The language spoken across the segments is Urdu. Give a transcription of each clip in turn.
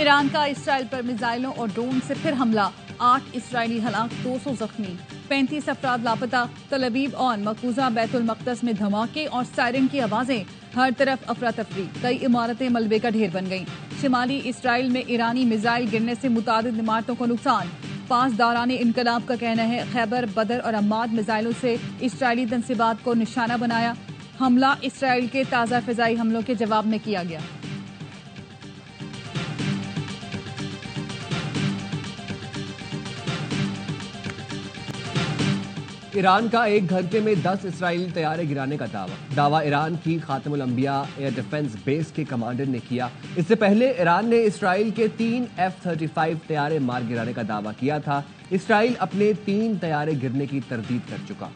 ایران کا اسرائیل پر میزائلوں اور ڈرون سے پھر حملہ، 8 اسرائیلی ہلاک، 200 زخمی، 35 افراد لاپتہ۔ تل ابیب اور مقبوضہ بیت المقدس میں دھماکے اور سائرن کی آوازیں، ہر طرف افراتفری، کئی عمارتیں ملبے کا ڈھیر بن گئیں۔ شمالی اسرائیل میں ایرانی میزائل گرنے سے متعدد عمارتوں کو نقصان۔ پاسداران انقلاب کا کہنا ہے خیبر، بدر اور عماد میزائلوں سے اسرائیلی تنصیبات کو نشانہ بنایا۔ حملہ اسرائیل کے تازہ فضائی حملوں کے جواب میں کیا گیا۔ ایران کا ایک گھنٹے میں 10 اسرائیلی طیارے گرانے کا دعویٰ ایران کی خاتم الانبیاء ایئر ڈیفنس بیس کے کمانڈر نے کیا۔ اس سے پہلے ایران نے اسرائیل کے 3 F-35 طیارے مار گرانے کا دعویٰ کیا تھا۔ اسرائیل اپنے 3 طیارے گرنے کی تردید کر چکا۔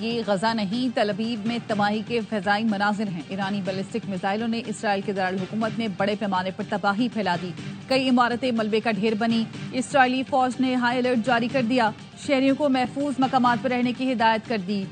یہ غزہ نہیں، تل ابیب میں تباہی کے فضائی مناظر ہیں۔ ایرانی بیلسٹک میزائلوں نے اسرائیل کے دارالحکومت میں بڑے پیمانے پر تباہی پھیلا دی، کئی عمارتیں ملبے کا ڈھیر بنی۔ اسرائیلی فوج نے ہائی الرٹ جاری کر دیا، شہریوں کو محفوظ مقامات پر رہنے کی ہدایت کر دی۔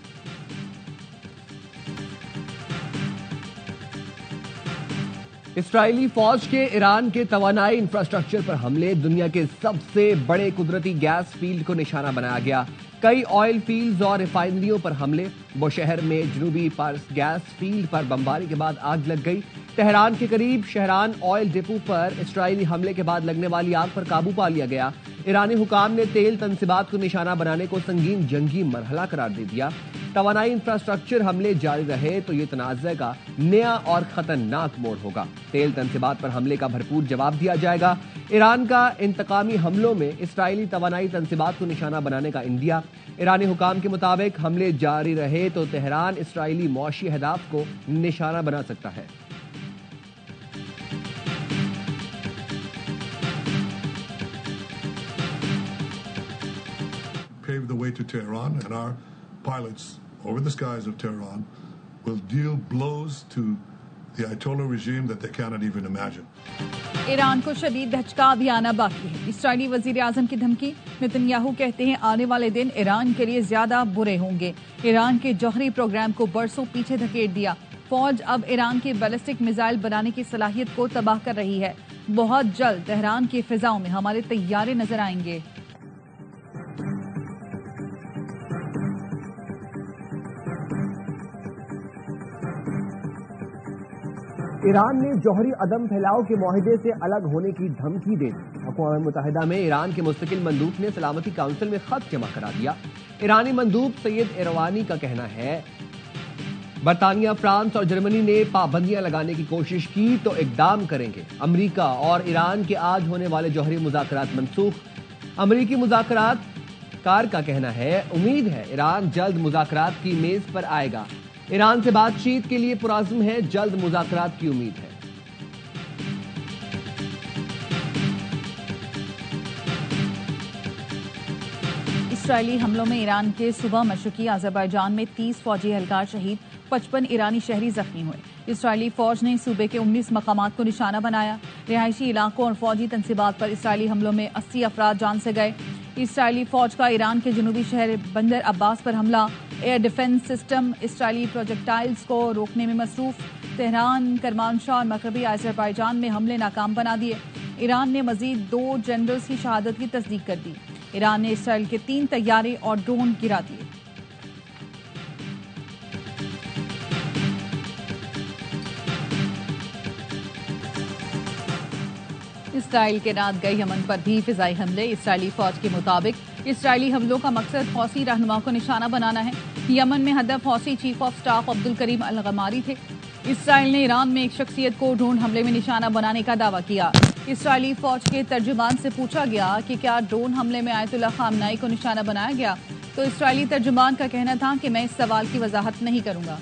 اسرائیلی فوج کے ایران کے توانائی انفراسٹرکچر پر حملے، دنیا کے سب سے بڑے قدرتی گیس فیلڈ کو نشانہ بنایا گیا۔ کئی آئل فیلڈز اور ریفائنریوں پر حملے، وہ شہر میں جنوبی پارس گیس فیلڈ پر بمباری کے بعد آگ لگ گئی۔ تہران کے قریب شہران آئل ڈپو پر اسرائیلی حملے کے بعد لگنے والی آگ پر قابو پا لیا گیا۔ ایرانی حکام نے تیل تنصیبات کو نشانہ بنانے کو سنگین جنگی مرحلہ قرار دے دیا۔ توانائی انفراسٹرکچر حملے جاری رہے تو یہ تنازع کا نیا اور خطرناک موڑ ہوگا۔ تیل تنصیبات پر حملے کا بھرپور جواب دیا جائے گا۔ ایران کا انتقامی حملوں میں اسرائیلی توانائی تنصیبات کو نشانہ بنانے کا اندیہ۔ ایرانی حکام کے مطابق حملے جاری رہے تو تہران اسرائیلی معاشی اہداف کو نشانہ بنا سکتا ہے۔ Pave the way to Tehran, and our pilots over the skies of Tehran will deal blows to the Ayatollah regime that they cannot even imagine. Iran کو شدید دھچکا بھی آنا باقی ہے۔ اسرائیلی وزیر اعظم کی دھمکی، نتنیاہو کہتے ہیں آنے والے دن ایران کے لیے زیادہ برے ہوں گے۔ ایران کے جوہری پروگرام کو برسوں پیچھے دھکیل دیا۔ فوج اب ایران کی بیلسٹک میزائل بنانے کی صلاحیت کو تباہ کر رہی ہے۔ بہت جلد تہران کی فضاؤں میں ہمارے طیارے نظر آئیں گے۔ ایران نے جوہری عدم پھیلاؤ کے معاہدے سے الگ ہونے کی دھمکی دے دی۔ اقوام متحدہ میں ایران کے مستقل مندوب نے سلامتی کونسل میں خط جمع کرا دیا۔ ایرانی مندوب سید ایروانی کا کہنا ہے برطانیہ، فرانس اور جرمنی نے پابندیاں لگانے کی کوشش کی تو اقدام کریں گے۔ امریکہ اور ایران کے آج ہونے والے جوہری مذاکرات منسوخ۔ امریکی مذاکرات کار کا کہنا ہے امید ہے ایران جلد مذاکرات کی میز پر آئے گا۔ ایران سے بات چیت کے لیے پرعزم ہے، جلد مذاکرات کی امید ہے۔ اسرائیلی حملوں میں ایران کے صوبہ مشرقی آذربائیجان میں 30 فوجی اہلکار شہید، 55 ایرانی شہری زخمی ہوئے۔ اسرائیلی فوج نے صوبے کے 19 مقامات کو نشانہ بنایا۔ رہائشی علاقوں اور فوجی تنصیبات پر اسرائیلی حملوں میں 80 افراد جان سے گئے۔ اسرائیلی فوج کا ایران کے جنوبی شہر بندر عباس پر حملہ، ایئر ڈیفنس سسٹم اسرائیلی پروجیکٹائلز کو روکنے میں مصروف۔ تہران، کرمانشاہ اور مغربی آذربائیجان میں حملے ناکام بنا دیے۔ ایران نے مزید 2 جنرلز کی شہادت کی تصدیق کر دی۔ ایران نے اسرائیل کے 3 طیارے اور ڈرون گرا دیے۔ اسرائیل کے رات گئے یمن پر بھی فضائی حملے۔ اسرائیلی فوج کے مطابق اسرائیلی حملوں کا مقصد حوثی رہنما کو نشانہ بنانا ہے۔ یمن میں ہدف Houthi chief of staff Abdul Karim al Ghamari تھے۔ اسرائیل نے ایران میں ایک شخصیت کو ڈرون حملے میں نشانہ بنانے کا دعویٰ کیا۔ اسرائیلی فوج کے ترجمان سے پوچھا گیا کہ کیا ڈرون حملے میں آیت اللہ خامنائی کو نشانہ بنایا گیا، تو اسرائیلی ترجمان کا کہنا تھا کہ میں اس سوال کی وضاحت نہیں کروں گا۔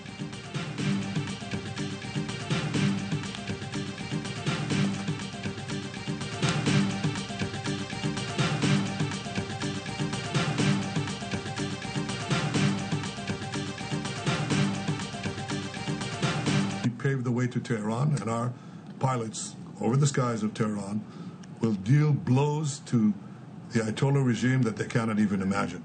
Pave the way to Tehran, and our pilots over the skies of Tehran will deal blows to the Ayatollah regime that they cannot even imagine.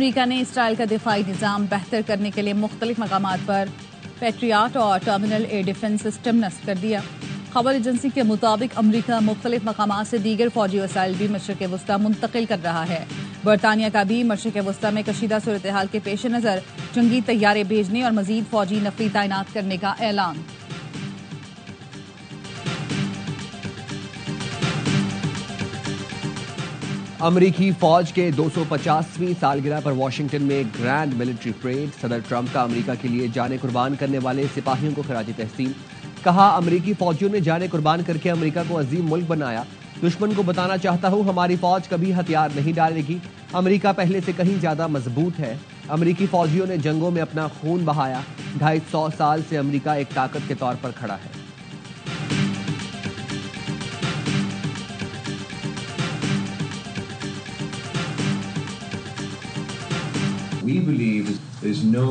امریکہ نے اسرائیل کا دفاعی نظام بہتر کرنے کے لیے مختلف مقامات پر پیٹریاٹ اور ٹرمینل ایئر ڈیفنس سسٹم نصب کر دیا. خبر ایجنسی کے مطابق امریکہ مختلف مقامات سے دیگر فوجی وسائل بھی مشرق وسطی منتقل کر رہا ہے. برطانیہ کا بھی مشرق وسطی میں کشیدہ صورتحال کے پیش نظر جنگی طیارے بھیجنے اور مزید فوجی نفری تعینات کرنے کا اعلان. امریکی فوج کے 250ویں سالگرہ پر واشنگٹن میں گرینڈ ملٹری پریڈ. صدر ٹرمپ کا امریکہ کے لیے جانیں قربان کرنے والے سپاہیوں کو خراج تحسین. کہا امریکی فوجیوں نے جانیں قربان کر کے امریکہ کو عظیم ملک بنایا. دشمن کو بتانا چاہتا ہوں ہماری فوج کبھی ہتھیار نہیں ڈالے گی. امریکہ پہلے سے کہیں زیادہ مضبوط ہے. امریکی فوجیوں نے جنگوں میں اپنا خون بہایا. 250 سال سے امریکہ ایک طاقت کے طور پر کھڑا ہے. We believe there is no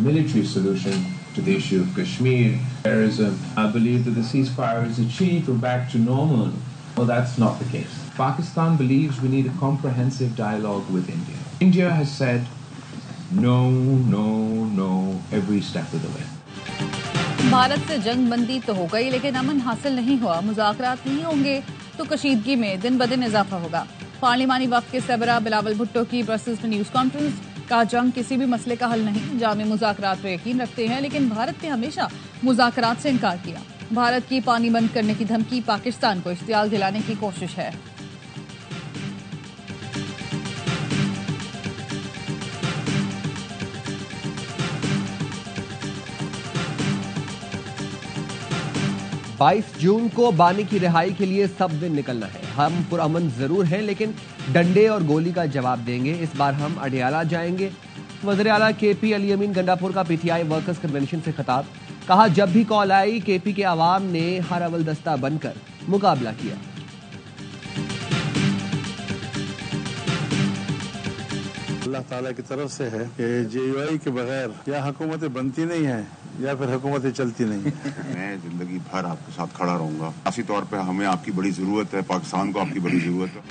military solution to the issue of Kashmir terrorism. I believe that the ceasefire is achieved, we're back to normal. No, that's not the case. Pakistan believes we need a comprehensive dialogue with India. India has said no, no, no every step of the way. Bharat سے جنگ بندی تو ہو گئی لیکن امن حاصل نہیں ہوا. مذاکرات نہیں ہوں گے تو کشیدگی میں دن بدن اضافہ ہوگا. پارلیمانی وفد کے سربراہ بلاول بھٹو کی برسلز میں نیوز کانفرنس. کہا جنگ کسی بھی مسئلے کا حل نہیں. جامع مذاکرات پر یقین رکھتے ہیں لیکن بھارت نے ہمیشہ مذاکرات سے انکار کیا. بھارت کی پانی بند کرنے کی دھمکی پاکستان کو اشتعال دلانے کی کوشش ہے. بائیس جون کو بانی کی رہائی کے لیے سب دن نکلنا ہے. ہم پرامن ضرور ہیں لیکن ڈنڈے اور گولی کا جواب دیں گے. اس بار ہم اڈیالہ جائیں گے. وزیر اعلیٰ کے پی علی امین گنڈاپور کا P T I workers convention سے خطاب. کہا جب بھی کال آئی کے پی کے عوام نے ہر اول دستہ بن کر مقابلہ کیا. اللہ تعالیٰ کی طرف سے ہے کہ جے یو آئی کے بغیر یا حکومتیں بنتی نہیں ہیں یا پھر حکومتیں چلتی نہیں. میں زندگی بھر آپ کے ساتھ کھڑا رہوں گا. خاصی طور پہ ہمیں آپ کی بڑی ضرورت ہے. پاکستان کو آپ کی بڑی ضرورت ہے.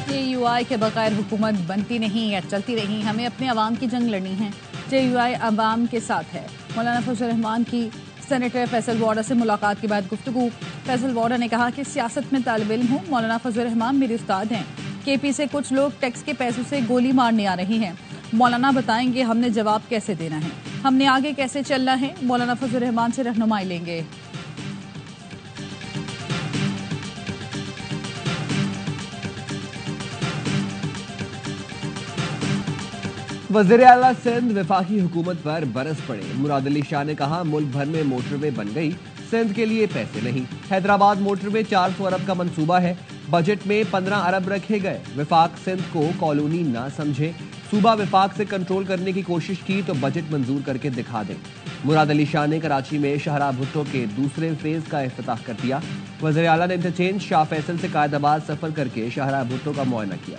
جے یو آئی کے بغیر حکومت بنتی نہیں یا چلتی نہیں. ہمیں اپنے عوام کی جنگ لڑنی ہے. جے یو آئی عوام کے ساتھ ہے. مولانا فضل الرحمان کی سینیٹر فیصل وارڈا سے ملاقات کے بعد گفتگو. فیصل وارڈا نے کہا کہ سیاست میں طالب علم ہوں. مولانا فضل الرحمان میرے استاد ہیں. کے پی سے کچھ لوگ ٹیکس کے پیسوں سے گولی مارنے آ رہی ہیں. مولانا بتائیں گے ہم نے جواب کیسے دینا ہے, ہم نے آگے کیسے چلنا ہے. مولانا فضل الرحمان سے رہنمائی لیں گے. وزیر اعلیٰ سندھ وفاقی حکومت پر برس پڑے. مراد علی شاہ نے کہا ملک بھر میں موٹر وے بن گئی, سندھ کے لیے پیسے نہیں. حیدرآباد موٹر وے 400 ارب کا منصوبہ ہے, بجٹ میں 15 ارب رکھے گئے. وفاق سندھ کو کالونی نہ سمجھے. صوبہ وفاق سے کنٹرول کرنے کی کوشش کی تو بجٹ منظور کر کے دکھا دیں. مراد علی شاہ نے کراچی میں شاہراہ بھٹو کے دوسرے فیز کا افتتاح کر دیا. وزیر اعلیٰ نے انٹرچینج شاہ فیصل سے قائد آباد سفر کر کے شاہراہ بھٹو کا معائنہ کیا.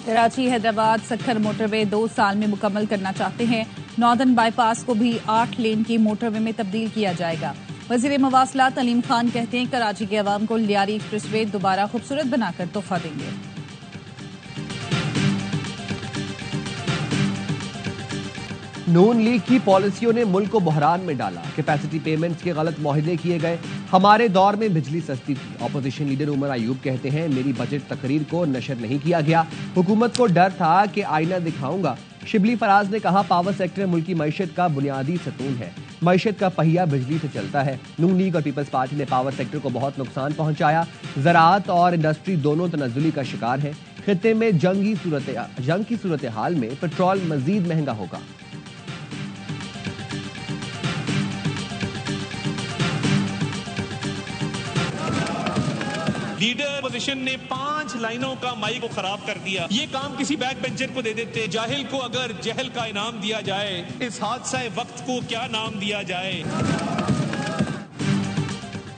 کراچی حیدرآباد سکھر موٹر وے 2 سال میں مکمل کرنا چاہتے ہیں. ناردرن بائی پاس کو بھی 8 لین کی موٹر وے میں تبدیل کیا جائے گا. وزیر مواصلات علیم خان کہتے ہیں کراچی کے عوام کو لیاری ایکسپریس وے دوبارہ خوبصورت بنا کر تحفہ دیں گے. نون لیگ کی پالیسیوں نے ملک کو بحران میں ڈالا. کیپیسٹی پیمنٹس کے غلط معاہدے کیے گئے. ہمارے دور میں بجلی سستی تھی. اپوزیشن لیڈر عمر ایوب کہتے ہیں میری بجٹ تقریر کو نشر نہیں کیا گیا, حکومت کو ڈر تھا کہ آئینہ دکھاؤں گا. شبلی فراز نے کہا پاور سیکٹر ملکی معیشت کا بنیادی ستون ہے. معیشت کا پہیہ بجلی سے چلتا ہے. نون لیگ اور پیپلز پارٹی نے پاور سیکٹر کو بہت نقصان پہنچایا. زراعت اور انڈسٹری دونوں تنزلی کا شکار ہیں. خطے میں جنگ کی صورتحال میں پٹرول مزید مہنگا ہوگا. لیڈر اپوزیشن نے 5 لائنوں کا مائی کو خراب کر دیا. یہ کام کسی بیک بینچر کو دے دیتے. جاہل کو اگر جہل کا انعام دیا جائے, اس حادثہ وقت کو کیا نام دیا جائے.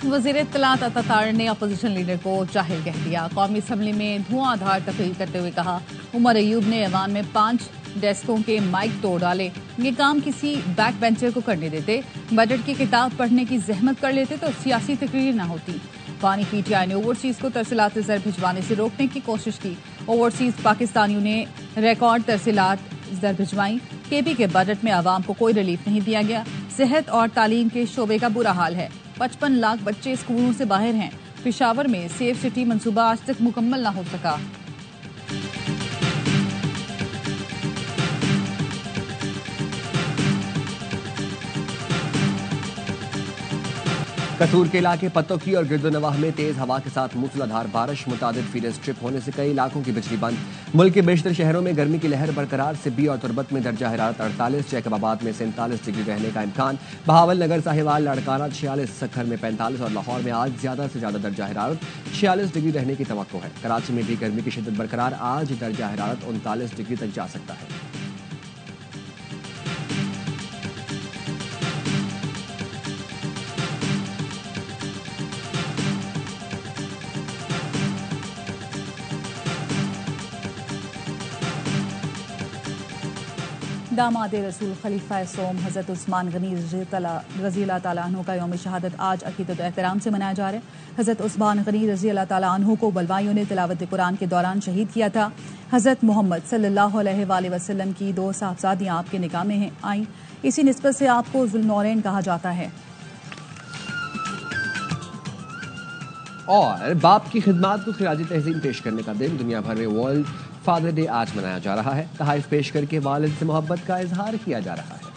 وزیر اطلاعات اتاتار نے اپوزیشن لیڈر کو جاہل کہہ دیا. قومی اسمبلی میں دھواں دھار تقریر کرتے ہوئے کہا عمر ایوب نے ایوان میں 5 ڈیسکوں کے مائک توڑ ڈالے. یہ کام کسی بیک بینچر کو کرنے دیتے. بجٹ کی کتاب پڑھنے کی زحمت کر لیتے تو سیاسی تقریر نہ ہوتی. بانی پی ٹی آئی نے اوورسیز کو ترسیلات زر بھجوانے سے روکنے کی کوشش کی. اوورسیز پاکستانیوں نے ریکارڈ ترسیلات زر بھجوائیں. کے پی کے بجٹ میں عوام کو کوئی ریلیف نہیں دیا گیا. صحت اور تعلیم کے شعبے کا برا حال ہے. 55 لاکھ بچے اسکولوں سے باہر ہیں. پشاور میں سیف سٹی منصوبہ آج تک مکمل نہ ہو سکا. کسور کے علاقے پتوکی اور گرد و نواح میں تیز ہوا کے ساتھ موسلادھار بارش. متعدد فیڈر اسٹرپ ہونے سے کئی علاقوں کی بجلی بند. ملک کے بیشتر شہروں میں گرمی کی لہر برقرار. سبی اور تربت میں درجہ حرارت 48, جیکب آباد میں 47 ڈگری رہنے کا امکان. بہاول نگر, ساہیوال, لاڑکانہ 46, سکھر میں 45 اور لاہور میں آج زیادہ سے زیادہ درجہ حرارت 46 ڈگری رہنے کی توقع ہے. کراچی میں بھی گرمی کی شدت برقرار. آج درجہ حرارت 39 ڈگری تک جا سکتا ہے. داماد رسول خلیفہ سوم حضرت عثمان غنی رضی اللہ تعالیٰ عنہ کا یوم شہادت آج عقیدت و احترام سے منایا جا رہا ہے. حضرت عثمان غنی رضی اللہ تعالیٰ عنہ کو بلوائیوں نے تلاوت قرآن کے دوران شہید کیا تھا. حضرت محمد صلی اللہ علیہ وآلہ وسلم کی 2 صاحبزادیاں آپ کے نکاح میں آئیں. اسی نسبت سے آپ کو ذوالنورین کہا جاتا ہے. اور باپ کی خدمات کو خراج تحسین پیش کرنے کا دن. دنیا بھر میں ورلڈ فادر ڈے آج منایا جا رہا ہے. تحائف پیش کر کے والد سے محبت کا اظہار کیا جا رہا ہے.